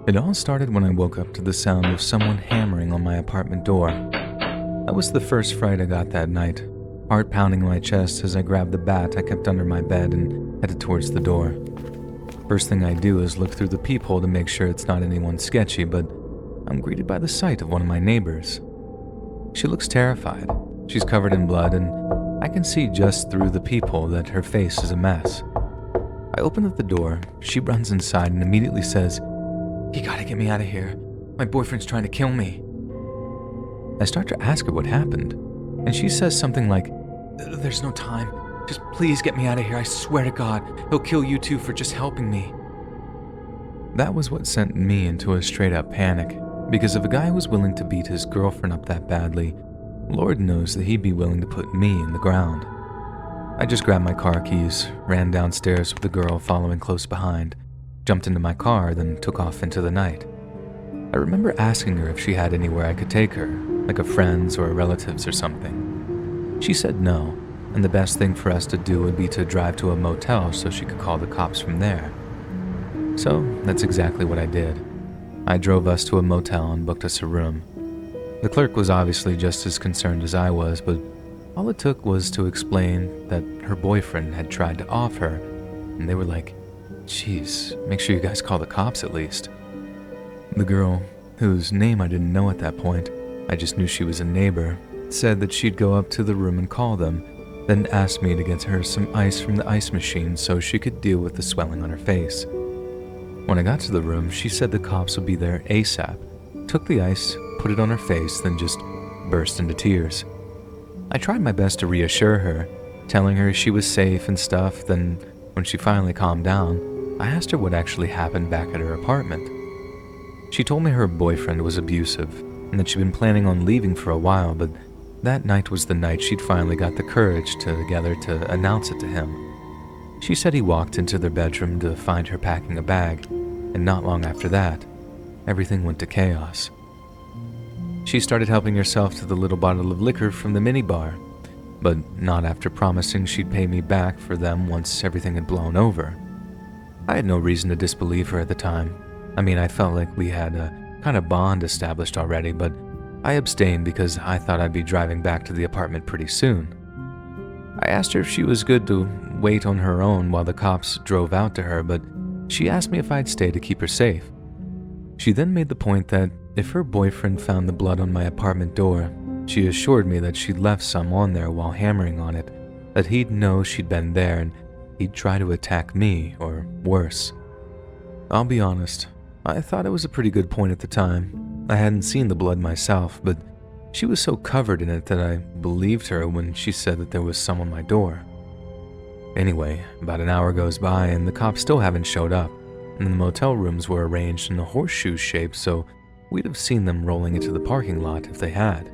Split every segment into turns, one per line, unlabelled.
It all started when I woke up to the sound of someone hammering on my apartment door. That was the first fright I got that night, heart pounding my chest as I grabbed the bat I kept under my bed and headed towards the door. First thing I do is look through the peephole to make sure it's not anyone sketchy, but I'm greeted by the sight of one of my neighbors. She looks terrified. She's covered in blood, and I can see just through the peephole that her face is a mess. I open up the door, she runs inside and immediately says, "You gotta get me out of here. My boyfriend's trying to kill me." I start to ask her what happened, and she says something like, "There's no time. Just please get me out of here. I swear to God, he'll kill you too for just helping me." That was what sent me into a straight-up panic, because if a guy was willing to beat his girlfriend up that badly, Lord knows that he'd be willing to put me in the ground. I just grabbed my car keys, ran downstairs with the girl following close behind, jumped into my car, then took off into the night. I remember asking her if she had anywhere I could take her, like a friend's or a relative's or something. She said no, and the best thing for us to do would be to drive to a motel so she could call the cops from there. So that's exactly what I did. I drove us to a motel and booked us a room. The clerk was obviously just as concerned as I was, but all it took was to explain that her boyfriend had tried to off her, and they were like, "Jeez, make sure you guys call the cops at least." The girl, whose name I didn't know at that point, I just knew she was a neighbor, said that she'd go up to the room and call them, then asked me to get her some ice from the ice machine so she could deal with the swelling on her face. When I got to the room, she said the cops would be there ASAP, took the ice, put it on her face, then just burst into tears. I tried my best to reassure her, telling her she was safe and stuff. Then when she finally calmed down, I asked her what actually happened back at her apartment. She told me her boyfriend was abusive and that she'd been planning on leaving for a while, but that night was the night she'd finally got the courage together to announce it to him. She said he walked into their bedroom to find her packing a bag, and not long after that, everything went to chaos. She started helping herself to the little bottle of liquor from the minibar, but not after promising she'd pay me back for them once everything had blown over. I had no reason to disbelieve her at the time. I mean, I felt like we had a kind of bond established already, but I abstained because I thought I'd be driving back to the apartment pretty soon. I asked her if she was good to wait on her own while the cops drove out to her, but she asked me if I'd stay to keep her safe. She then made the point that if her boyfriend found the blood on my apartment door, she assured me that she'd left some on there while hammering on it, that he'd know she'd been there and he'd try to attack me or worse. I'll be honest, I thought it was a pretty good point at the time. I hadn't seen the blood myself, but she was so covered in it that I believed her when she said that there was some on my door. Anyway, about an hour goes by and the cops still haven't showed up, and the motel rooms were arranged in a horseshoe shape, so we'd have seen them rolling into the parking lot if they had.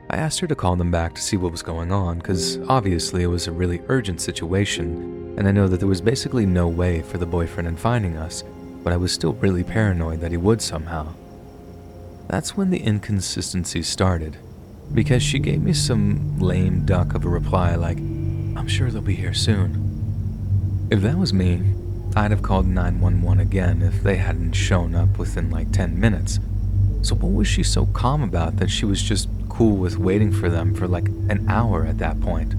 I asked her to call them back to see what was going on, because obviously it was a really urgent situation, and I know that there was basically no way for the boyfriend in finding us, but I was still really paranoid that he would somehow. That's when the inconsistency started, because she gave me some lame duck of a reply like, "I'm sure they'll be here soon." If that was me, I'd have called 911 again if they hadn't shown up within like 10 minutes. So what was she so calm about that she was just cool with waiting for them for like an hour at that point?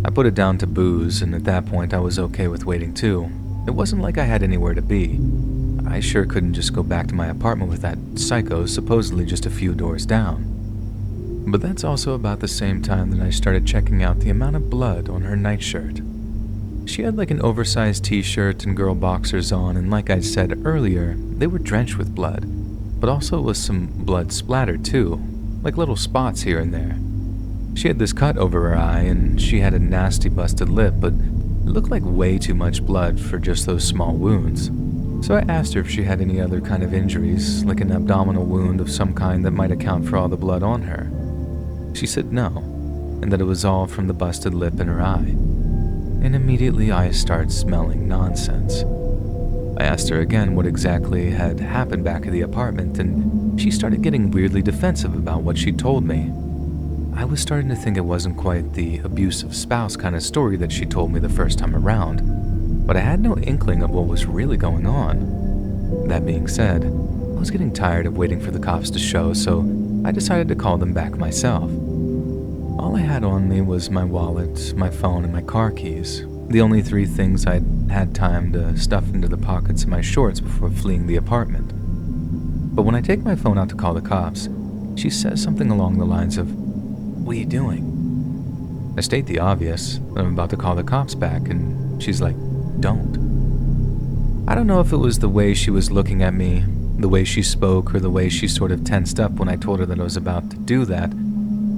I put it down to booze, and at that point I was okay with waiting too. It wasn't like I had anywhere to be. I sure couldn't just go back to my apartment with that psycho supposedly just a few doors down. But that's also about the same time that I started checking out the amount of blood on her nightshirt. She had like an oversized t-shirt and girl boxers on, and like I said earlier, they were drenched with blood, but also with some blood splattered too, like little spots here and there. She had this cut over her eye, and she had a nasty busted lip, but it looked like way too much blood for just those small wounds. So I asked her if she had any other kind of injuries, like an abdominal wound of some kind that might account for all the blood on her. She said no, and that it was all from the busted lip in her eye. And immediately I start smelling nonsense. I asked her again what exactly had happened back at the apartment, and she started getting weirdly defensive about what she told me. I was starting to think it wasn't quite the abusive spouse kind of story that she told me the first time around, but I had no inkling of what was really going on. That being said, I was getting tired of waiting for the cops to show, so I decided to call them back myself. All I had on me was my wallet, my phone, and my car keys, the only three things I'd had time to stuff into the pockets of my shorts before fleeing the apartment. But when I take my phone out to call the cops, she says something along the lines of, "What are you doing?" I state the obvious, I'm about to call the cops back, and she's like, "Don't." I don't know if it was the way she was looking at me, the way she spoke, or the way she sort of tensed up when I told her that I was about to do that,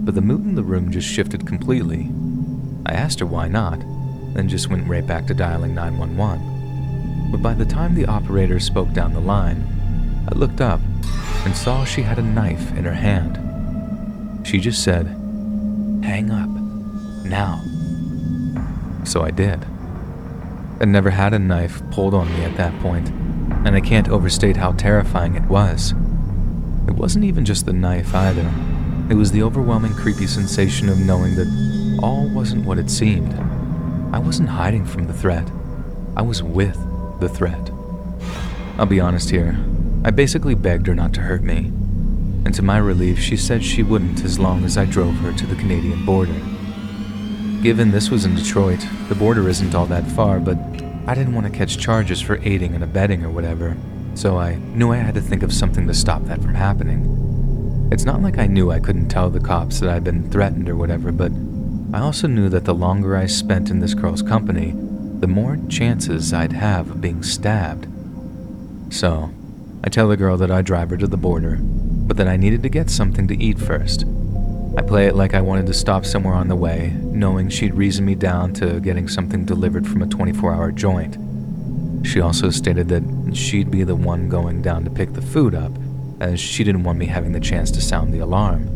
but the mood in the room just shifted completely. I asked her why not, then just went right back to dialing 911. But by the time the operator spoke down the line, I looked up and saw she had a knife in her hand. She just said, "Hang up, now." So I did. I'd never had a knife pulled on me at that point, and I can't overstate how terrifying it was. It wasn't even just the knife either. It was the overwhelming creepy sensation of knowing that all wasn't what it seemed. I wasn't hiding from the threat. I was with the threat. I'll be honest here. I basically begged her not to hurt me. And to my relief, she said she wouldn't as long as I drove her to the Canadian border. Given this was in Detroit, the border isn't all that far, but I didn't want to catch charges for aiding and abetting or whatever, so I knew I had to think of something to stop that from happening. It's not like I knew I couldn't tell the cops that I'd been threatened or whatever, but I also knew that the longer I spent in this girl's company, the more chances I'd have of being stabbed. So, I tell the girl that I'd drive her to the border, but that I needed to get something to eat first. I play it like I wanted to stop somewhere on the way, knowing she'd reason me down to getting something delivered from a 24-hour joint. She also stated that she'd be the one going down to pick the food up, as she didn't want me having the chance to sound the alarm.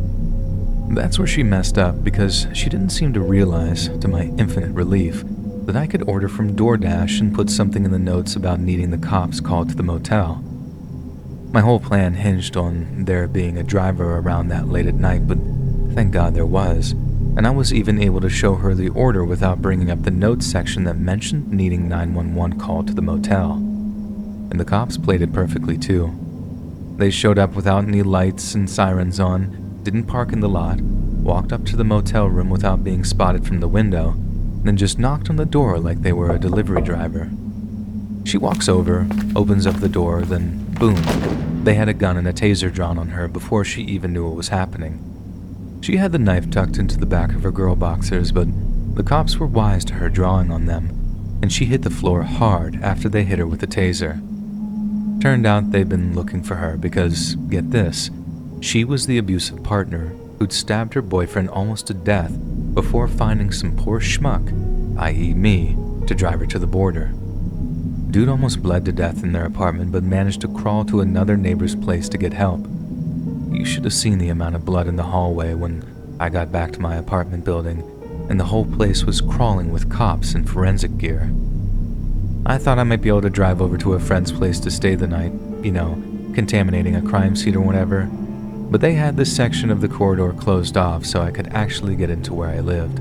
That's where she messed up, because she didn't seem to realize, to my infinite relief, that I could order from DoorDash and put something in the notes about needing the cops called to the motel. My whole plan hinged on there being a driver around that late at night, but thank God there was, and I was even able to show her the order without bringing up the notes section that mentioned needing 911 called to the motel. And the cops played it perfectly too. They showed up without any lights and sirens on, didn't park in the lot, walked up to the motel room without being spotted from the window, then just knocked on the door like they were a delivery driver. She walks over, opens up the door, then boom, they had a gun and a taser drawn on her before she even knew what was happening. She had the knife tucked into the back of her girl boxers, but the cops were wise to her drawing on them, and she hit the floor hard after they hit her with the taser. Turned out they'd been looking for her because, get this, she was the abusive partner who'd stabbed her boyfriend almost to death before finding some poor schmuck, i.e. me, to drive her to the border. Dude almost bled to death in their apartment but managed to crawl to another neighbor's place to get help. You should have seen the amount of blood in the hallway when I got back to my apartment building, and the whole place was crawling with cops and forensic gear. I thought I might be able to drive over to a friend's place to stay the night, contaminating a crime scene or whatever, but they had this section of the corridor closed off so I could actually get into where I lived.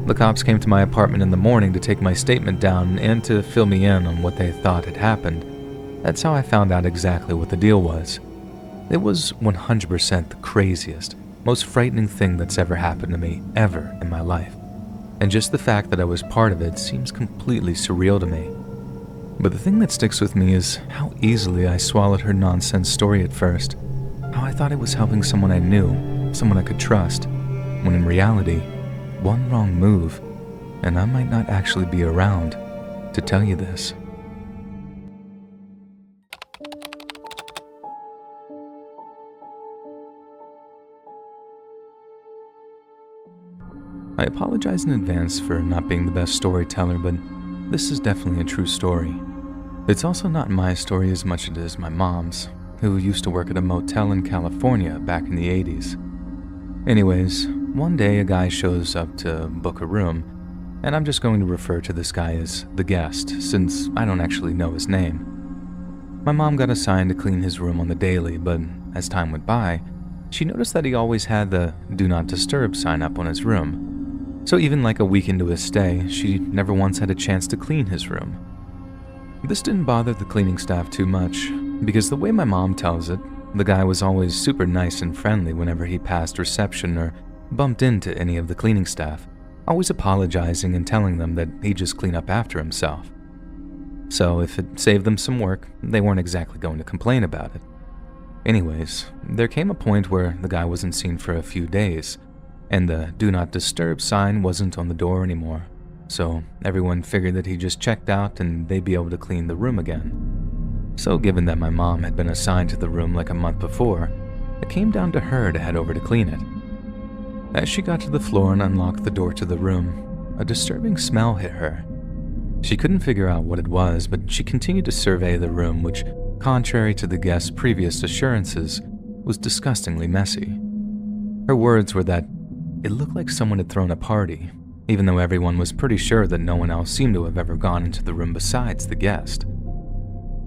The cops came to my apartment in the morning to take my statement down and to fill me in on what they thought had happened. That's how I found out exactly what the deal was. It was 100% the craziest, most frightening thing that's ever happened to me, ever in my life. And just the fact that I was part of it seems completely surreal to me. But the thing that sticks with me is how easily I swallowed her nonsense story at first. How I thought it was helping someone I knew, someone I could trust, when in reality, one wrong move, and I might not actually be around to tell you this. I apologize in advance for not being the best storyteller, but this is definitely a true story. It's also not my story as much as it is my mom's, who used to work at a motel in California back in the 80s. Anyways, one day a guy shows up to book a room, and I'm just going to refer to this guy as the guest, since I don't actually know his name. My mom got assigned to clean his room on the daily, but as time went by, she noticed that he always had the "Do Not Disturb" sign up on his room. So even like a week into his stay, she never once had a chance to clean his room. This didn't bother the cleaning staff too much, because the way my mom tells it, the guy was always super nice and friendly whenever he passed reception or bumped into any of the cleaning staff, always apologizing and telling them that he'd just clean up after himself. So if it saved them some work, they weren't exactly going to complain about it. Anyways, there came a point where the guy wasn't seen for a few days, and the Do Not Disturb sign wasn't on the door anymore, so everyone figured that he just checked out and they'd be able to clean the room again. So given that my mom had been assigned to the room like a month before, it came down to her to head over to clean it. As she got to the floor and unlocked the door to the room, a disturbing smell hit her. She couldn't figure out what it was, but she continued to survey the room, which, contrary to the guest's previous assurances, was disgustingly messy. Her words were that it looked like someone had thrown a party, even though everyone was pretty sure that no one else seemed to have ever gone into the room besides the guest.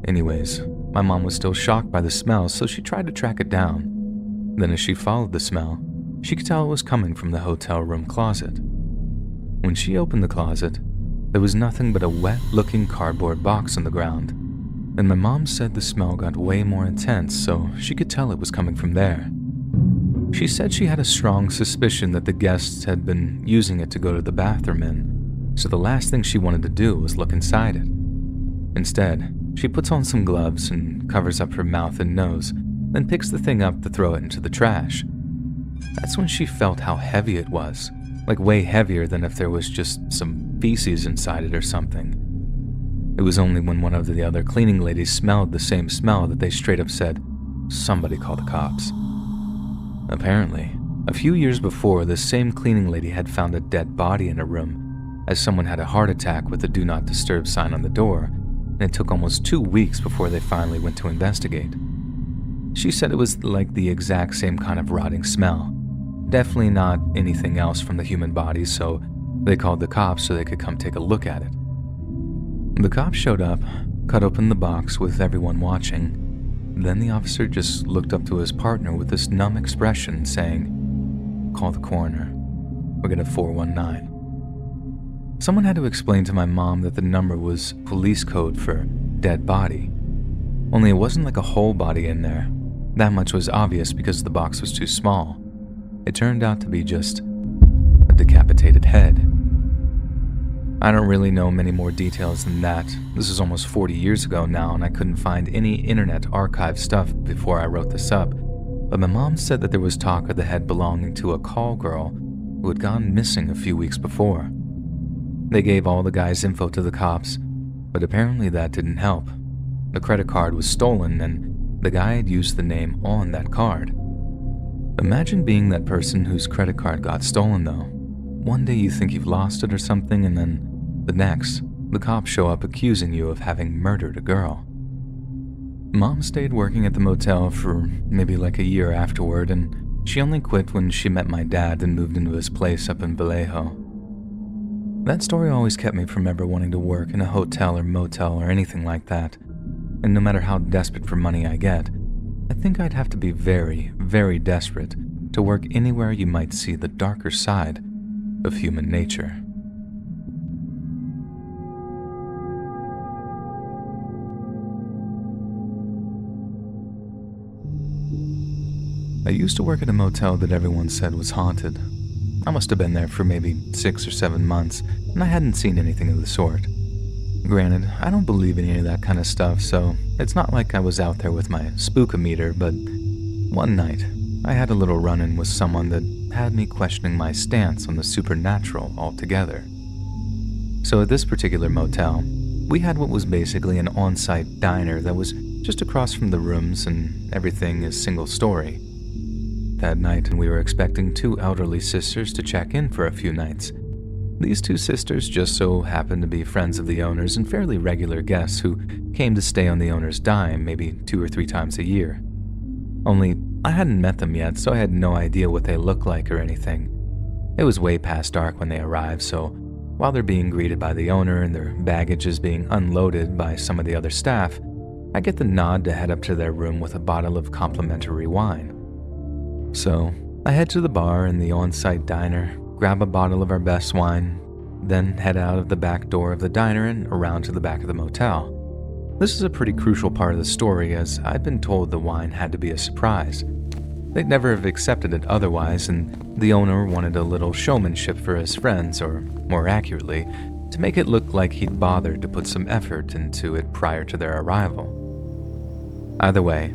Anyways, my mom was still shocked by the smell, so she tried to track it down. Then as she followed the smell, she could tell it was coming from the hotel room closet. When she opened the closet, there was nothing but a wet-looking cardboard box on the ground, and my mom said the smell got way more intense, so she could tell it was coming from there. She said she had a strong suspicion that the guests had been using it to go to the bathroom in, so the last thing she wanted to do was look inside it. Instead, she puts on some gloves and covers up her mouth and nose, then picks the thing up to throw it into the trash. That's when she felt how heavy it was, like way heavier than if there was just some feces inside it or something. It was only when one of the other cleaning ladies smelled the same smell that they straight up said, "Somebody call the cops." Apparently, a few years before, this same cleaning lady had found a dead body in a room, as someone had a heart attack with the Do Not Disturb sign on the door, and it took almost 2 weeks before they finally went to investigate. She said it was like the exact same kind of rotting smell. Definitely not anything else from the human body, so they called the cops so they could come take a look at it. The cops showed up, cut open the box with everyone watching. Then the officer just looked up to his partner with this numb expression, saying, "Call the coroner. We'll get a 419. Someone had to explain to my mom that the number was police code for dead body. Only it wasn't like a whole body in there. That much was obvious because the box was too small. It turned out to be just a decapitated head. I don't really know many more details than that. This is almost 40 years ago now, and I couldn't find any internet archive stuff before I wrote this up. But my mom said that there was talk of the head belonging to a call girl who had gone missing a few weeks before. They gave all the guy's info to the cops, but apparently that didn't help. The credit card was stolen, and the guy had used the name on that card. Imagine being that person whose credit card got stolen, though. One day you think you've lost it or something, and then the next, the cops show up accusing you of having murdered a girl. Mom stayed working at the motel for maybe like a year afterward, and she only quit when she met my dad and moved into his place up in Vallejo. That story always kept me from ever wanting to work in a hotel or motel or anything like that, and no matter how desperate for money I get, I think I'd have to be very, very desperate to work anywhere you might see the darker side of human nature. I used to work at a motel that everyone said was haunted. I must have been there for maybe 6 or 7 months, and I hadn't seen anything of the sort. Granted, I don't believe in any of that kind of stuff, so it's not like I was out there with my spookometer, but one night, I had a little run-in with someone that had me questioning my stance on the supernatural altogether. So at this particular motel, we had what was basically an on-site diner that was just across from the rooms, and everything is single story. That night, we were expecting 2 elderly sisters to check in for a few nights. These 2 sisters just so happened to be friends of the owners and fairly regular guests who came to stay on the owner's dime maybe 2 or 3 times a year. Only, I hadn't met them yet, so I had no idea what they looked like or anything. It was way past dark when they arrived, so while they're being greeted by the owner and their baggage is being unloaded by some of the other staff, I get the nod to head up to their room with a bottle of complimentary wine. So, I head to the bar in the on-site diner, grab a bottle of our best wine, then head out of the back door of the diner and around to the back of the motel. This is a pretty crucial part of the story, as I'd been told the wine had to be a surprise. They'd never have accepted it otherwise, and the owner wanted a little showmanship for his friends, or more accurately, to make it look like he'd bothered to put some effort into it prior to their arrival. Either way,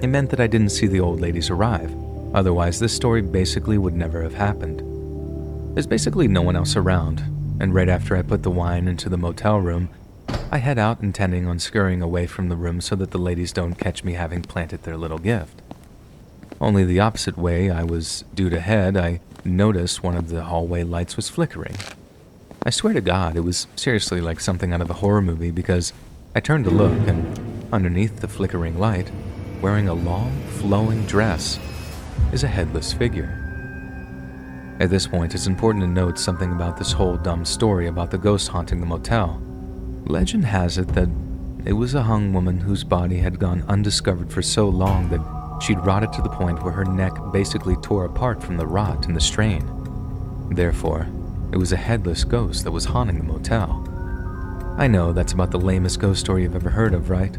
it meant that I didn't see the old ladies arrive, otherwise this story basically would never have happened. There's basically no one else around, and right after I put the wine into the motel room, I head out intending on scurrying away from the room so that the ladies don't catch me having planted their little gift. Only the opposite way I was due to head, I noticed one of the hallway lights was flickering. I swear to God, it was seriously like something out of a horror movie, because I turned to look, and underneath the flickering light, wearing a long, flowing dress, is a headless figure. At this point, it's important to note something about this whole dumb story about the ghost haunting the motel. Legend has it that it was a hung woman whose body had gone undiscovered for so long that she'd rotted to the point where her neck basically tore apart from the rot and the strain. Therefore, it was a headless ghost that was haunting the motel. I know that's about the lamest ghost story you've ever heard of, right?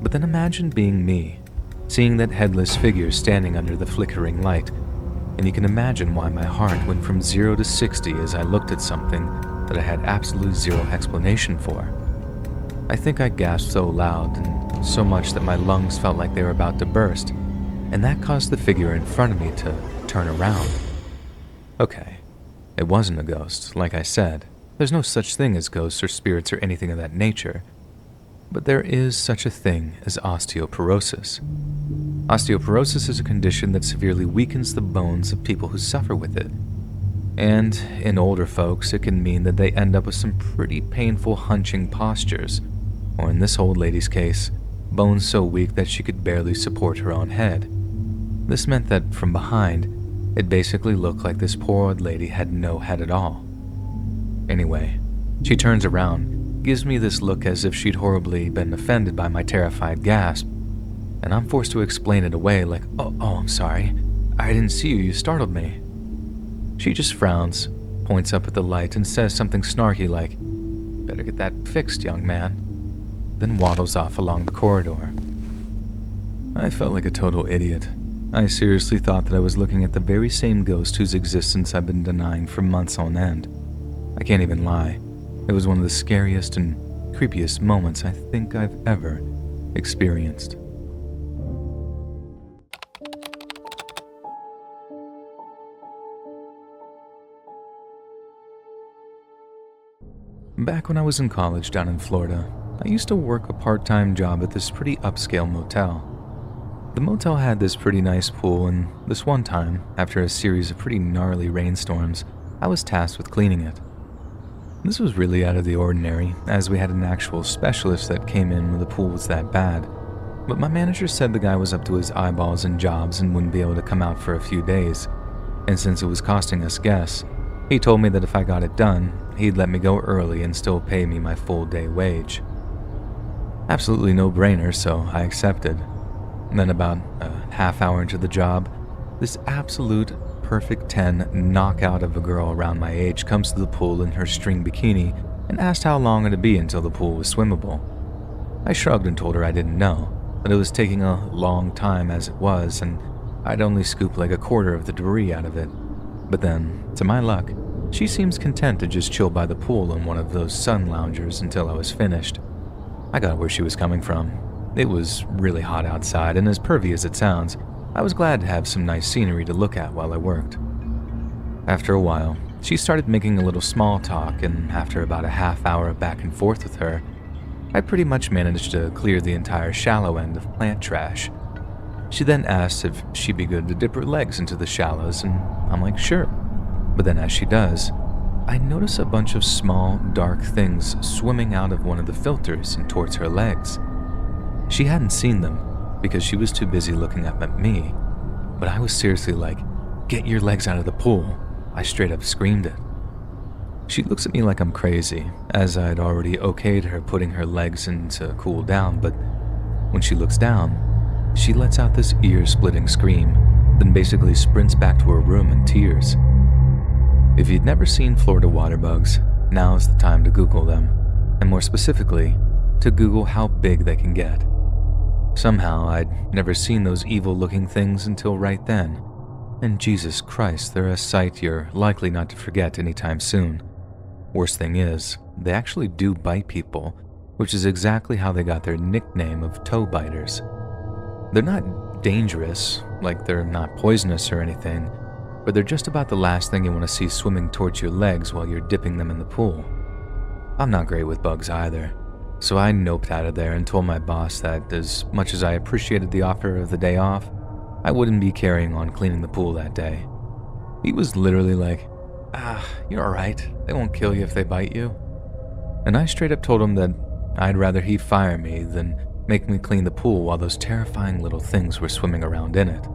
But then imagine being me, seeing that headless figure standing under the flickering light, and you can imagine why my heart went from 0 to 60 as I looked at something that I had absolute zero explanation for. I think I gasped so loud and so much that my lungs felt like they were about to burst, and that caused the figure in front of me to turn around. Okay, it wasn't a ghost, like I said. There's no such thing as ghosts or spirits or anything of that nature. But there is such a thing as osteoporosis. Osteoporosis is a condition that severely weakens the bones of people who suffer with it. And in older folks, it can mean that they end up with some pretty painful hunching postures, or in this old lady's case, bones so weak that she could barely support her own head. This meant that from behind, it basically looked like this poor old lady had no head at all. Anyway, she turns around, gives me this look as if she'd horribly been offended by my terrified gasp, and I'm forced to explain it away like, oh, I'm sorry. I didn't see you, you startled me. She just frowns, points up at the light, and says something snarky like, better get that fixed, young man, then waddles off along the corridor. I felt like a total idiot. I seriously thought that I was looking at the very same ghost whose existence I've been denying for months on end. I can't even lie. It was one of the scariest and creepiest moments I think I've ever experienced. Back when I was in college down in Florida, I used to work a part-time job at this pretty upscale motel. The motel had this pretty nice pool, and this one time, after a series of pretty gnarly rainstorms, I was tasked with cleaning it. This was really out of the ordinary, as we had an actual specialist that came in when the pool was that bad, but my manager said the guy was up to his eyeballs in jobs and wouldn't be able to come out for a few days, and since it was costing us guests, he told me that if I got it done, he'd let me go early and still pay me my full day wage. Absolutely no-brainer, so I accepted. And then about a half hour into the job, this absolute perfect 10 knockout of a girl around my age comes to the pool in her string bikini and asked how long it'd be until the pool was swimmable. I shrugged and told her I didn't know, that it was taking a long time as it was, and I'd only scoop like a quarter of the debris out of it. But then, to my luck, she seems content to just chill by the pool in one of those sun loungers until I was finished. I got where she was coming from. It was really hot outside, and as pervy as it sounds, I was glad to have some nice scenery to look at while I worked. After a while, she started making a little small talk, and after about a half hour of back and forth with her, I pretty much managed to clear the entire shallow end of plant trash. She then asked if she'd be good to dip her legs into the shallows, and I'm like, sure. But then as she does, I notice a bunch of small, dark things swimming out of one of the filters and towards her legs. She hadn't seen them because she was too busy looking up at me, but I was seriously like, get your legs out of the pool. I straight up screamed it. She looks at me like I'm crazy, as I'd already okayed her putting her legs in to cool down, but when she looks down, she lets out this ear-splitting scream, then basically sprints back to her room in tears. If you'd never seen Florida water bugs, now's the time to Google them, and more specifically, to Google how big they can get. Somehow, I'd never seen those evil-looking things until right then, and Jesus Christ, they're a sight you're likely not to forget anytime soon. Worst thing is, they actually do bite people, which is exactly how they got their nickname of toe biters. They're not dangerous, like they're not poisonous or anything, but they're just about the last thing you want to see swimming towards your legs while you're dipping them in the pool. I'm not great with bugs either, so I noped out of there and told my boss that as much as I appreciated the offer of the day off, I wouldn't be carrying on cleaning the pool that day. He was literally like, you're alright, they won't kill you if they bite you. And I straight up told him that I'd rather he fire me than make me clean the pool while those terrifying little things were swimming around in it.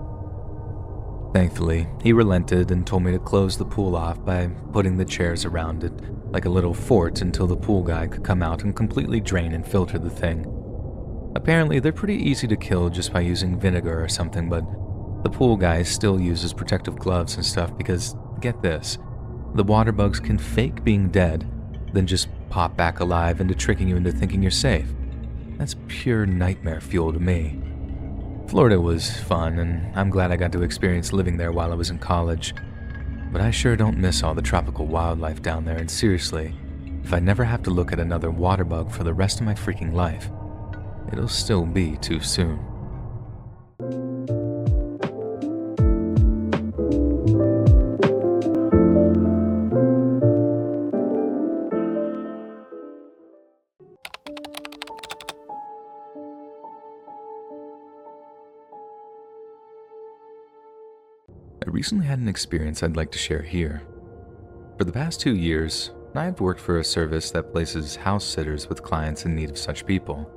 Thankfully, he relented and told me to close the pool off by putting the chairs around it like a little fort until the pool guy could come out and completely drain and filter the thing. Apparently, they're pretty easy to kill just by using vinegar or something, but the pool guy still uses protective gloves and stuff because, get this, the water bugs can fake being dead, then just pop back alive into tricking you into thinking you're safe. That's pure nightmare fuel to me. Florida was fun, and I'm glad I got to experience living there while I was in college. But I sure don't miss all the tropical wildlife down there, and seriously, if I never have to look at another water bug for the rest of my freaking life, it'll still be too soon. I recently had an experience I'd like to share here. For the past 2 years, I have worked for a service that places house sitters with clients in need of such people.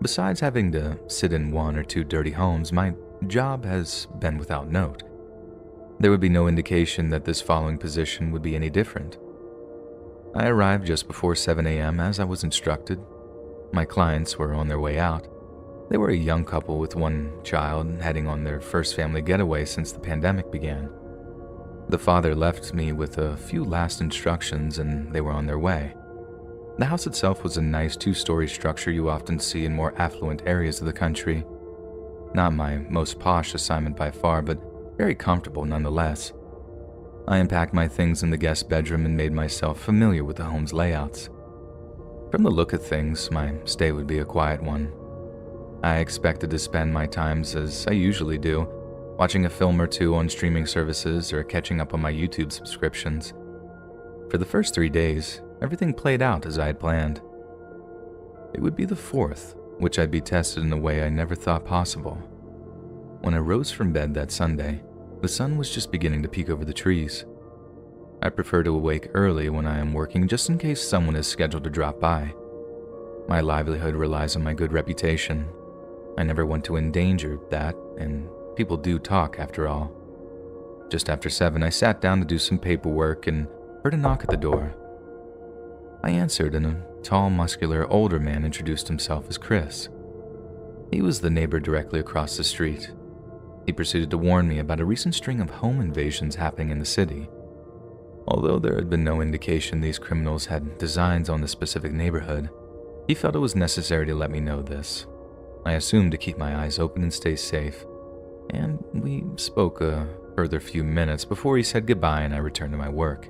Besides having to sit in 1 or 2 dirty homes, my job has been without note. There would be no indication that this following position would be any different. I arrived just before 7 a.m. as I was instructed. My clients were on their way out. They were a young couple with 1 child heading on their first family getaway since the pandemic began. The father left me with a few last instructions and they were on their way. The house itself was a nice 2-story structure you often see in more affluent areas of the country. Not my most posh assignment by far, but very comfortable nonetheless. I unpacked my things in the guest bedroom and made myself familiar with the home's layouts. From the look of things, my stay would be a quiet one. I expected to spend my times as I usually do, watching a film or 2 on streaming services or catching up on my YouTube subscriptions. For the first 3 days, everything played out as I had planned. It would be the 4th, which I'd be tested in a way I never thought possible. When I rose from bed that Sunday, the sun was just beginning to peek over the trees. I prefer to awake early when I am working just in case someone is scheduled to drop by. My livelihood relies on my good reputation. I never want to endanger that, and people do talk after all. Just after 7, I sat down to do some paperwork and heard a knock at the door. I answered, and a tall, muscular, older man introduced himself as Chris. He was the neighbor directly across the street. He proceeded to warn me about a recent string of home invasions happening in the city. Although there had been no indication these criminals had designs on the specific neighborhood, he felt it was necessary to let me know this. I assumed to keep my eyes open and stay safe, and we spoke a further few minutes before he said goodbye and I returned to my work.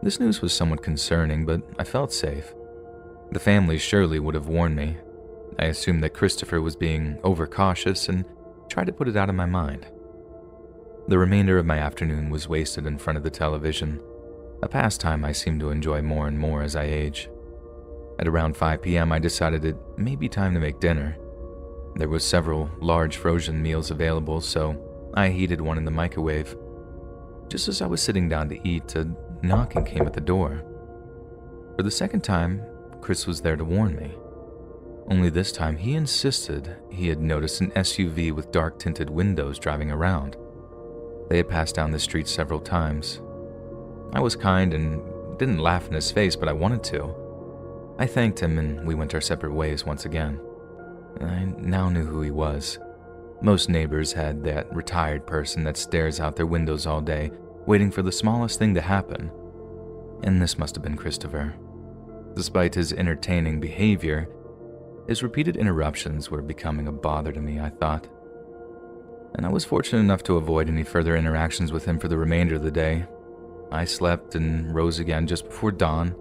This news was somewhat concerning, but I felt safe. The family surely would have warned me. I assumed that Christopher was being overcautious and tried to put it out of my mind. The remainder of my afternoon was wasted in front of the television, a pastime I seem to enjoy more and more as I age. At around 5 p.m., I decided it may be time to make dinner. There were several large frozen meals available, so I heated one in the microwave. Just as I was sitting down to eat, a knocking came at the door. For the second time, Chris was there to warn me. Only this time, he insisted he had noticed an SUV with dark-tinted windows driving around. They had passed down the street several times. I was kind and didn't laugh in his face, but I wanted to. I thanked him and we went our separate ways once again. I now knew who he was. Most neighbors had that retired person that stares out their windows all day, waiting for the smallest thing to happen. And this must have been Christopher. Despite his entertaining behavior, his repeated interruptions were becoming a bother to me, I thought. And I was fortunate enough to avoid any further interactions with him for the remainder of the day. I slept and rose again just before dawn.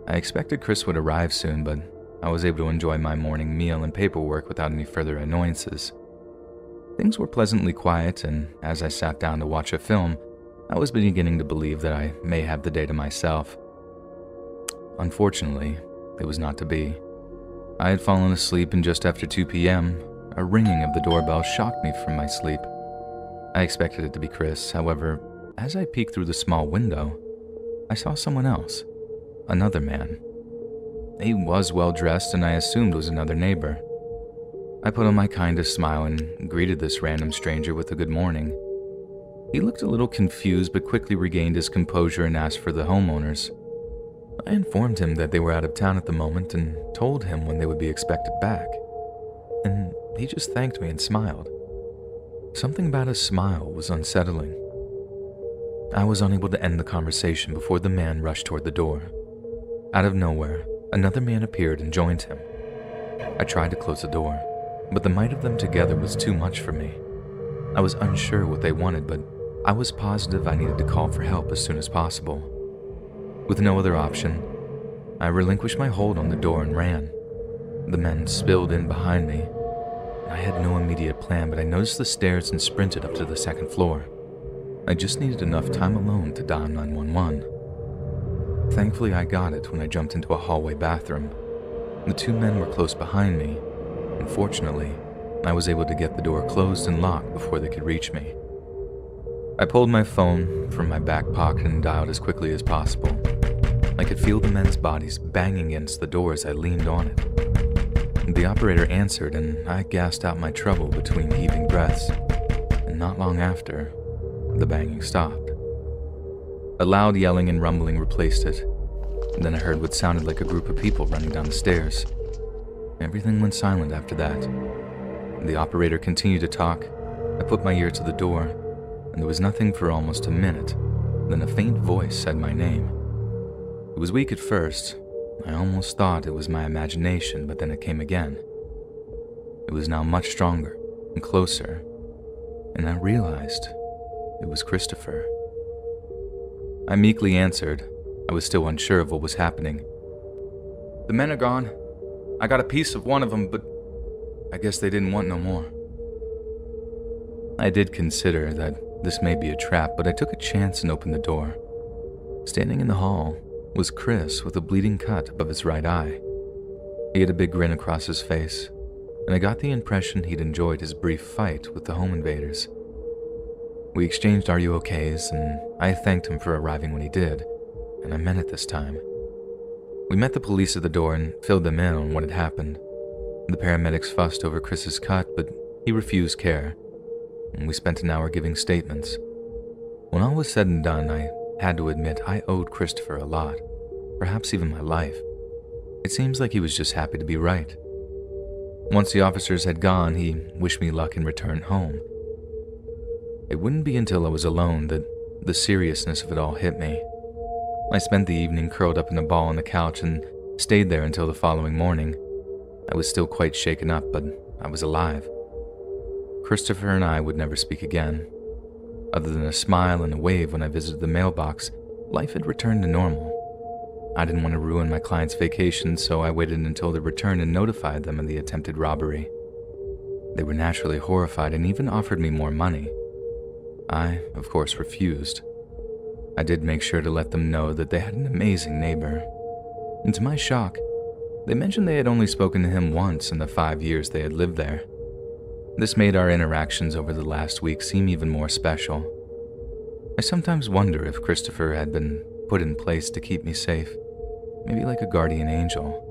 I expected Chris would arrive soon, but I was able to enjoy my morning meal and paperwork without any further annoyances. Things were pleasantly quiet, and as I sat down to watch a film, I was beginning to believe that I may have the day to myself. Unfortunately, it was not to be. I had fallen asleep, and just after 2 p.m., a ringing of the doorbell shocked me from my sleep. I expected it to be Chris. However, as I peeked through the small window, I saw someone else, another man. He was well dressed, and I assumed was another neighbor. I put on my kindest smile and greeted this random stranger with a good morning. He looked a little confused but quickly regained his composure and asked for the homeowners. I informed him that they were out of town at the moment and told him when they would be expected back. And he just thanked me and smiled. Something about his smile was unsettling. I was unable to end the conversation before the man rushed toward the door. Out of nowhere, another man appeared and joined him. I tried to close the door, but the might of them together was too much for me. I was unsure what they wanted, but I was positive I needed to call for help as soon as possible. With no other option, I relinquished my hold on the door and ran. The men spilled in behind me. I had no immediate plan, but I noticed the stairs and sprinted up to the second floor. I just needed enough time alone to dial 911. Thankfully, I got it when I jumped into a hallway bathroom. The two men were close behind me, and fortunately, I was able to get the door closed and locked before they could reach me. I pulled my phone from my back pocket and dialed as quickly as possible. I could feel the men's bodies banging against the door as I leaned on it. The operator answered, and I gasped out my trouble between heaving breaths, and not long after, the banging stopped. A loud yelling and rumbling replaced it, and then I heard what sounded like a group of people running down the stairs. Everything went silent after that. The operator continued to talk. I put my ear to the door, and there was nothing for almost a minute. Then a faint voice said my name. It was weak at first. I almost thought it was my imagination, but then it came again. It was now much stronger and closer, and I realized it was Christopher. I meekly answered. I was still unsure of what was happening. The men are gone. I got a piece of one of them, but I guess they didn't want no more. I did consider that this may be a trap, but I took a chance and opened the door. Standing in the hall was Chris with a bleeding cut above his right eye. He had a big grin across his face, and I got the impression he'd enjoyed his brief fight with the home invaders. We exchanged "Are you okays?" and I thanked him for arriving when he did, and I meant it this time. We met the police at the door and filled them in on what had happened. The paramedics fussed over Chris's cut, but he refused care, and we spent an hour giving statements. When all was said and done, I had to admit I owed Christopher a lot, perhaps even my life. It seems like he was just happy to be right. Once the officers had gone, he wished me luck and returned home. It wouldn't be until I was alone that the seriousness of it all hit me. I spent the evening curled up in a ball on the couch and stayed there until the following morning. I was still quite shaken up, but I was alive. Christopher and I would never speak again. Other than a smile and a wave when I visited the mailbox, life had returned to normal. I didn't want to ruin my client's vacation, so I waited until they returned and notified them of the attempted robbery. They were naturally horrified and even offered me more money. I, of course, refused. I did make sure to let them know that they had an amazing neighbor. And to my shock, they mentioned they had only spoken to him once in the 5 years they had lived there. This made our interactions over the last week seem even more special. I sometimes wonder if Christopher had been put in place to keep me safe, maybe like a guardian angel.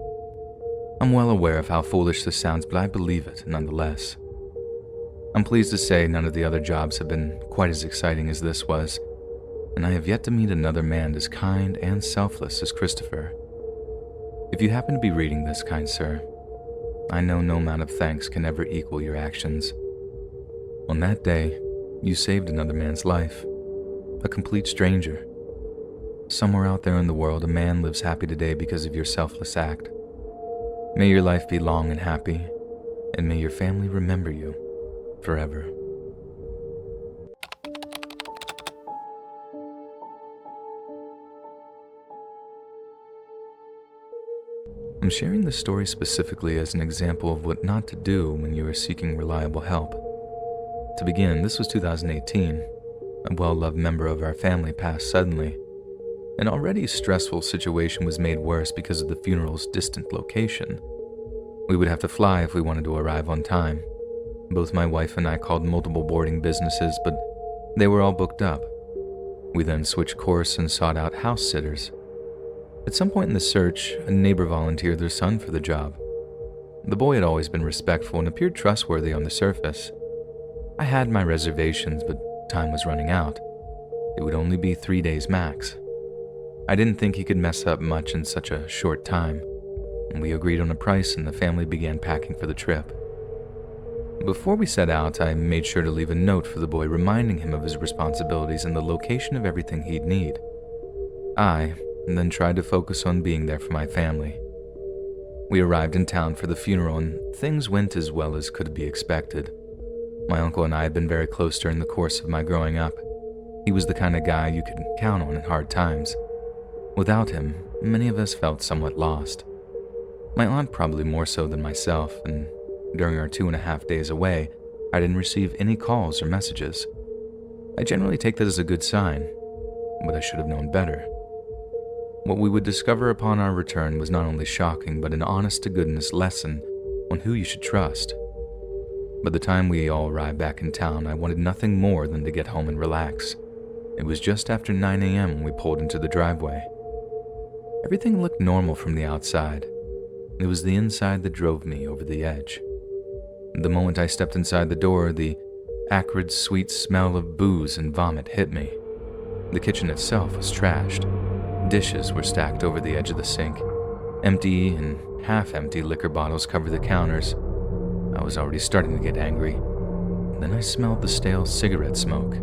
I'm well aware of how foolish this sounds, but I believe it nonetheless. I'm pleased to say none of the other jobs have been quite as exciting as this was, and I have yet to meet another man as kind and selfless as Christopher. If you happen to be reading this, kind sir, I know no amount of thanks can ever equal your actions. On that day, you saved another man's life, a complete stranger. Somewhere out there in the world, a man lives happy today because of your selfless act. May your life be long and happy, and may your family remember you forever. I'm sharing this story specifically as an example of what not to do when you are seeking reliable help. To begin, this was 2018. A well-loved member of our family passed suddenly. An already stressful situation was made worse because of the funeral's distant location. We would have to fly if we wanted to arrive on time. Both my wife and I called multiple boarding businesses, but they were all booked up. We then switched course and sought out house sitters. At some point in the search, a neighbor volunteered their son for the job. The boy had always been respectful and appeared trustworthy on the surface. I had my reservations, but time was running out. It would only be 3 days max. I didn't think he could mess up much in such a short time, and we agreed on a price and the family began packing for the trip. Before we set out, I made sure to leave a note for the boy reminding him of his responsibilities and the location of everything he'd need. I then tried to focus on being there for my family. We arrived in town for the funeral and things went as well as could be expected. My uncle and I had been very close during the course of my growing up. He was the kind of guy you could count on in hard times. Without him, many of us felt somewhat lost. My aunt probably more so than myself, and during our 2.5 days away, I didn't receive any calls or messages. I generally take that as a good sign, but I should have known better. What we would discover upon our return was not only shocking, but an honest-to-goodness lesson on who you should trust. By the time we all arrived back in town, I wanted nothing more than to get home and relax. It was just after 9 a.m. when we pulled into the driveway. Everything looked normal from the outside. It was the inside that drove me over the edge. The moment I stepped inside the door, the acrid, sweet smell of booze and vomit hit me. The kitchen itself was trashed. Dishes were stacked over the edge of the sink. Empty and half-empty liquor bottles covered the counters. I was already starting to get angry. Then I smelled the stale cigarette smoke.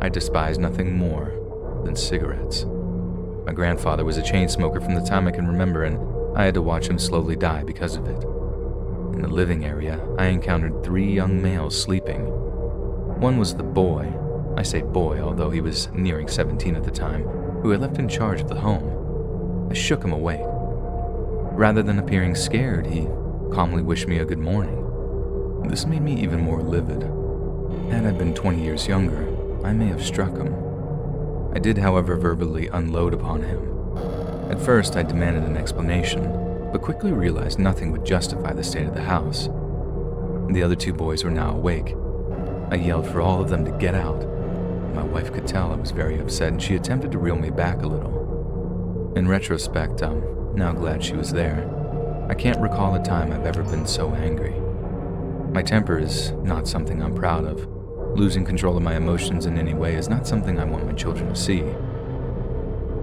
I despise nothing more than cigarettes. My grandfather was a chain smoker from the time I can remember, and I had to watch him slowly die because of it. In the living area, I encountered 3 young males sleeping. One was the boy, I say boy, although he was nearing 17 at the time, who had left in charge of the home. I shook him awake. Rather than appearing scared, he calmly wished me a good morning. This made me even more livid. Had I been 20 years younger, I may have struck him. I did, however, verbally unload upon him. At first, I demanded an explanation, but quickly realized nothing would justify the state of the house. The other 2 boys were now awake. I yelled for all of them to get out. My wife could tell I was very upset, and she attempted to reel me back a little. In retrospect, I'm now glad she was there. I can't recall a time I've ever been so angry. My temper is not something I'm proud of. Losing control of my emotions in any way is not something I want my children to see.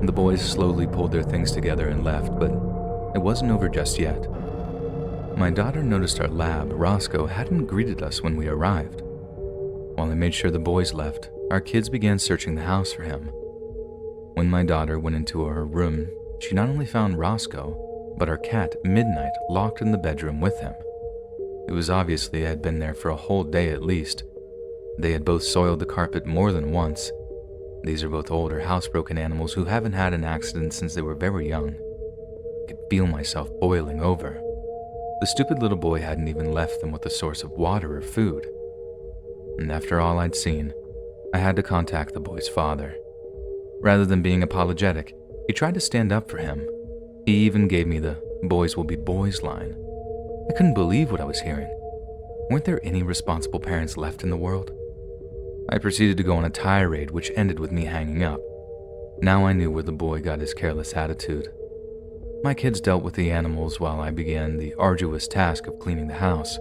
The boys slowly pulled their things together and left, but it wasn't over just yet. My daughter noticed our lab, Roscoe, hadn't greeted us when we arrived. While I made sure the boys left, our kids began searching the house for him. When my daughter went into her room, she not only found Roscoe, but our cat, Midnight, locked in the bedroom with him. It was obvious they had been there for a whole day at least. They had both soiled the carpet more than once. These are both older, housebroken animals who haven't had an accident since they were very young. I could feel myself boiling over. The stupid little boy hadn't even left them with a source of water or food. And after all I'd seen, I had to contact the boy's father. Rather than being apologetic, he tried to stand up for him. He even gave me the "boys will be boys" line. I couldn't believe what I was hearing. Weren't there any responsible parents left in the world? I proceeded to go on a tirade, which ended with me hanging up. Now I knew where the boy got his careless attitude. My kids dealt with the animals while I began the arduous task of cleaning the house.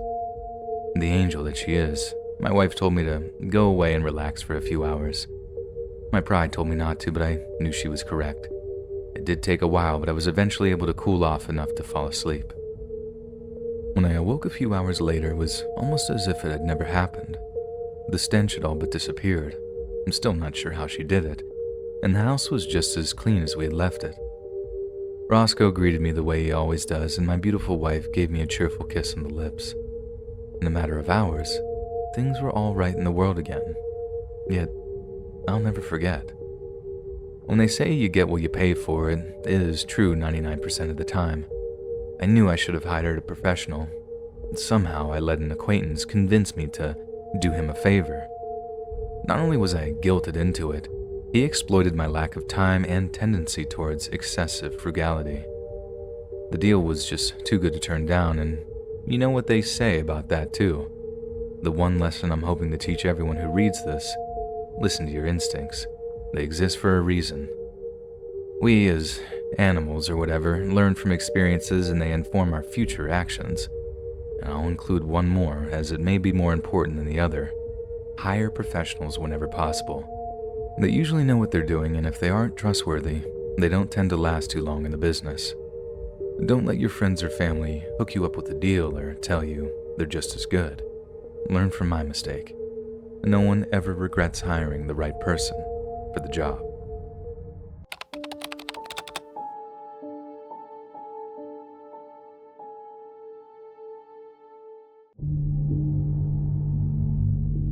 The angel that she is, my wife told me to go away and relax for a few hours. My pride told me not to, but I knew she was correct. It did take a while, but I was eventually able to cool off enough to fall asleep. When I awoke a few hours later, it was almost as if it had never happened. The stench had all but disappeared. I'm still not sure how she did it. and the house was just as clean as we had left it. Roscoe greeted me the way he always does, and my beautiful wife gave me a cheerful kiss on the lips. In a matter of hours, things were all right in the world again. Yet, I'll never forget. When they say you get what you pay for, it is true 99% of the time. I knew I should have hired a professional. Somehow I let an acquaintance convince me to do him a favor. Not only was I guilted into it, he exploited my lack of time and tendency towards excessive frugality. The deal was just too good to turn down, and you know what they say about that too. The one lesson I'm hoping to teach everyone who reads this: listen to your instincts. They exist for a reason. We, as animals or whatever, learn from experiences and they inform our future actions. And I'll include one more, as it may be more important than the other. Hire professionals whenever possible. They usually know what they're doing, and if they aren't trustworthy, they don't tend to last too long in the business. Don't let your friends or family hook you up with a deal or tell you they're just as good. Learn from my mistake. No one ever regrets hiring the right person for the job.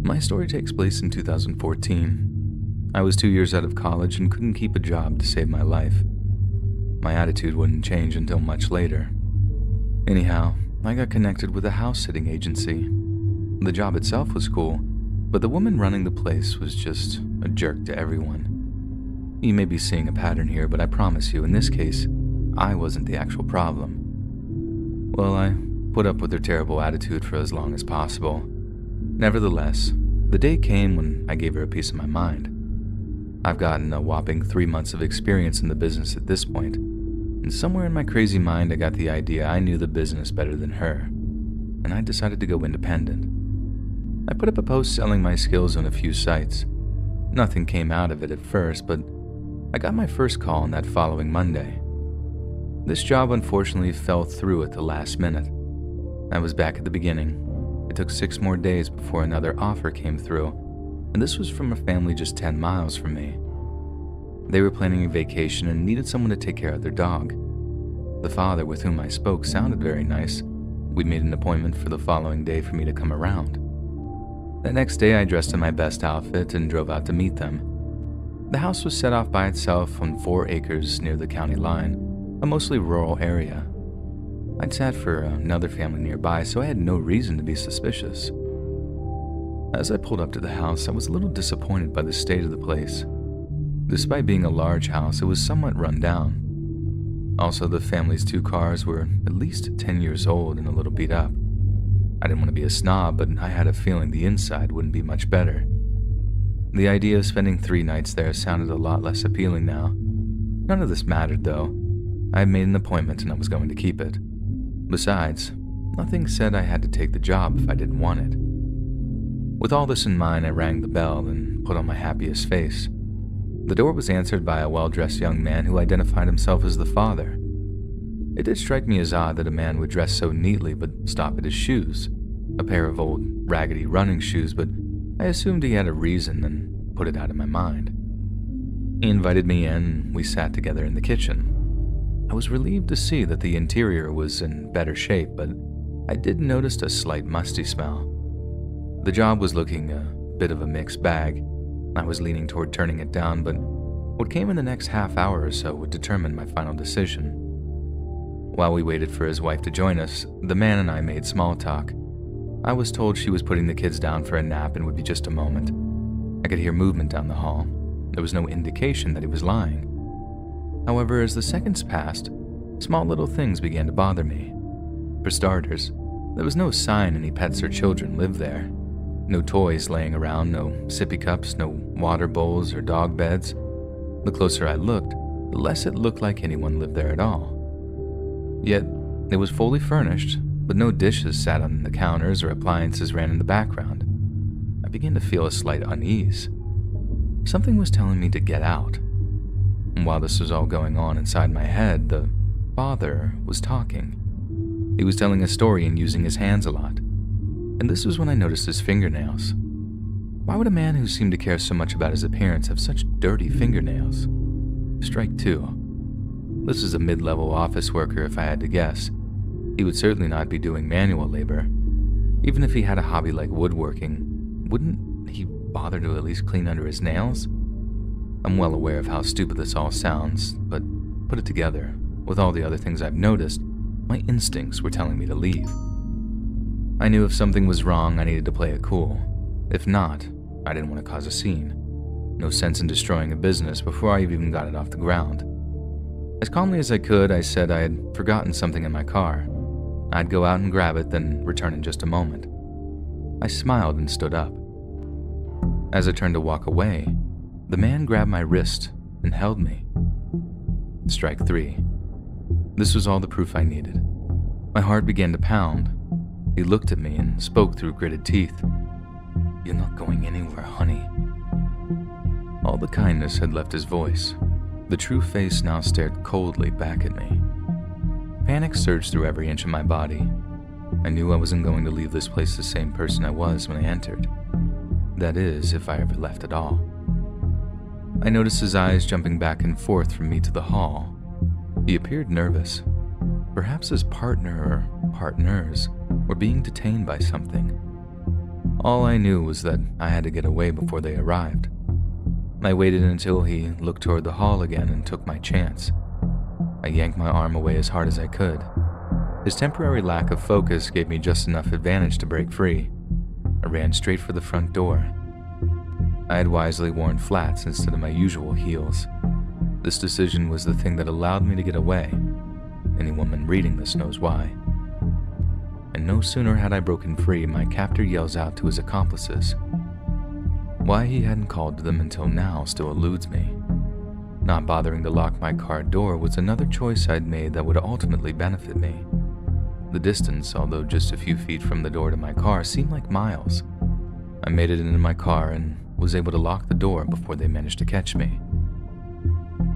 My story takes place in 2014. I was 2 years out of college and couldn't keep a job to save my life. My attitude wouldn't change until much later. Anyhow, I got connected with a house-sitting agency. The job itself was cool, but the woman running the place was just a jerk to everyone. You may be seeing a pattern here, but I promise you, in this case, I wasn't the actual problem. Well, I put up with her terrible attitude for as long as possible. Nevertheless, the day came when I gave her a piece of my mind. I've gotten a whopping 3 months of experience in the business at this point, and somewhere in my crazy mind I got the idea I knew the business better than her, and I decided to go independent. I put up a post selling my skills on a few sites. Nothing came out of it at first, but I got my first call on that following Monday. This job unfortunately fell through at the last minute. I was back at the beginning. It took 6 more days before another offer came through, and this was from a family just 10 miles from me. They were planning a vacation and needed someone to take care of their dog. The father with whom I spoke sounded very nice. We made an appointment for the following day for me to come around. The next day I dressed in my best outfit and drove out to meet them. The house was set off by itself on 4 acres near the county line, a mostly rural area. I'd sat for another family nearby, so I had no reason to be suspicious. As I pulled up to the house, I was a little disappointed by the state of the place. Despite being a large house, it was somewhat run down. Also, the family's 2 cars were at least 10 years old and a little beat up. I didn't want to be a snob, but I had a feeling the inside wouldn't be much better. The idea of spending 3 nights there sounded a lot less appealing now. None of this mattered, though. I had made an appointment and I was going to keep it. Besides, nothing said I had to take the job if I didn't want it. With all this in mind, I rang the bell and put on my happiest face. The door was answered by a well-dressed young man who identified himself as the father. It did strike me as odd that a man would dress so neatly but stop at his shoes, a pair of old, raggedy running shoes, but I assumed he had a reason and put it out of my mind. He invited me in and we sat together in the kitchen. I was relieved to see that the interior was in better shape, but I did notice a slight musty smell. The job was looking a bit of a mixed bag. I was leaning toward turning it down, but what came in the next half hour or so would determine my final decision. While we waited for his wife to join us, the man and I made small talk. I was told she was putting the kids down for a nap and would be just a moment. I could hear movement down the hall. There was no indication that he was lying. However, as the seconds passed, small little things began to bother me. For starters, there was no sign any pets or children lived there. No toys laying around, no sippy cups, no water bowls or dog beds. The closer I looked, the less it looked like anyone lived there at all. Yet, it was fully furnished, but no dishes sat on the counters or appliances ran in the background. I began to feel a slight unease. Something was telling me to get out. And while this was all going on inside my head, the father was talking. He was telling a story and using his hands a lot. And this was when I noticed his fingernails. Why would a man who seemed to care so much about his appearance have such dirty fingernails? Strike 2. This is a mid-level office worker if I had to guess. He would certainly not be doing manual labor. Even if he had a hobby like woodworking, wouldn't he bother to at least clean under his nails? I'm well aware of how stupid this all sounds, but put it together, with all the other things I've noticed, my instincts were telling me to leave. I knew if something was wrong, I needed to play it cool. If not, I didn't want to cause a scene. No sense in destroying a business before I even got it off the ground. As calmly as I could, I said I had forgotten something in my car. I'd go out and grab it, then return in just a moment. I smiled and stood up. As I turned to walk away, the man grabbed my wrist and held me. Strike 3. This was all the proof I needed. My heart began to pound. He looked at me and spoke through gritted teeth. "You're not going anywhere, honey." All the kindness had left his voice. The true face now stared coldly back at me. Panic surged through every inch of my body. I knew I wasn't going to leave this place the same person I was when I entered. That is, if I ever left at all. I noticed his eyes jumping back and forth from me to the hall. He appeared nervous. Perhaps his partner or partners were being detained by something. All I knew was that I had to get away before they arrived. I waited until he looked toward the hall again and took my chance. I yanked my arm away as hard as I could. His temporary lack of focus gave me just enough advantage to break free. I ran straight for the front door. I had wisely worn flats instead of my usual heels. This decision was the thing that allowed me to get away. Any woman reading this knows why. And no sooner had I broken free, my captor yells out to his accomplices. Why he hadn't called to them until now still eludes me. Not bothering to lock my car door was another choice I'd made that would ultimately benefit me. The distance, although just a few feet from the door to my car, seemed like miles. I made it into my car and was able to lock the door before they managed to catch me.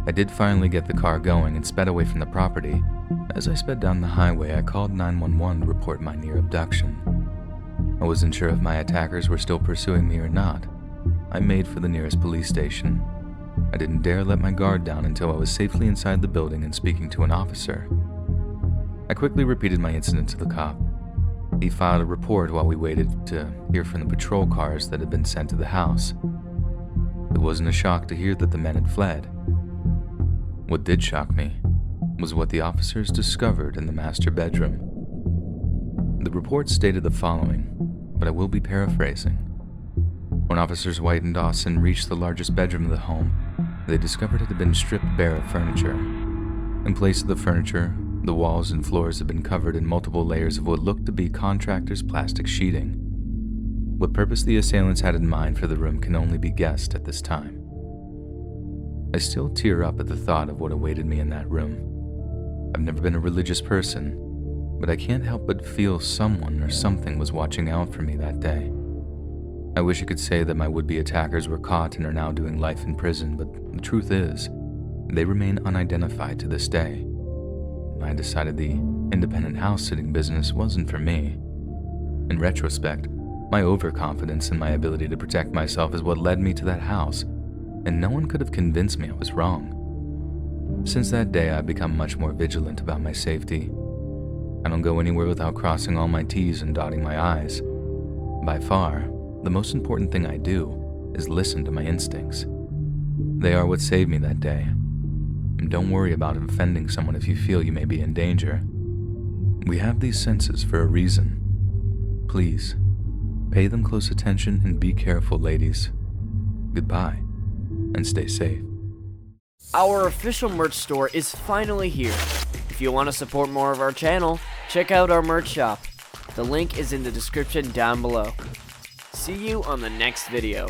I did finally get the car going and sped away from the property. As I sped down the highway, I called 911 to report my near abduction. I wasn't sure if my attackers were still pursuing me or not. I made for the nearest police station. I didn't dare let my guard down until I was safely inside the building and speaking to an officer. I quickly repeated my incident to the cop. He filed a report while we waited to hear from the patrol cars that had been sent to the house. It wasn't a shock to hear that the men had fled. What did shock me was what the officers discovered in the master bedroom. The report stated the following, but I will be paraphrasing. When Officers White and Dawson reached the largest bedroom of the home, they discovered it had been stripped bare of furniture. In place of the furniture, the walls and floors had been covered in multiple layers of what looked to be contractor's plastic sheeting. What purpose the assailants had in mind for the room can only be guessed at this time. I still tear up at the thought of what awaited me in that room. I've never been a religious person, but I can't help but feel someone or something was watching out for me that day. I wish I could say that my would-be attackers were caught and are now doing life in prison, but the truth is, they remain unidentified to this day. I decided the independent house-sitting business wasn't for me. In retrospect, my overconfidence in my ability to protect myself is what led me to that house, and no one could have convinced me I was wrong. Since that day, I've become much more vigilant about my safety. I don't go anywhere without crossing all my T's and dotting my I's. By far, the most important thing I do is listen to my instincts. They are what saved me that day. And don't worry about offending someone if you feel you may be in danger. We have these senses for a reason. Please, pay them close attention and be careful, ladies. Goodbye, and stay safe.
Our official merch store is finally here. If you want to support more of our channel, check out our merch shop. The link is in the description down below. See you on the next video.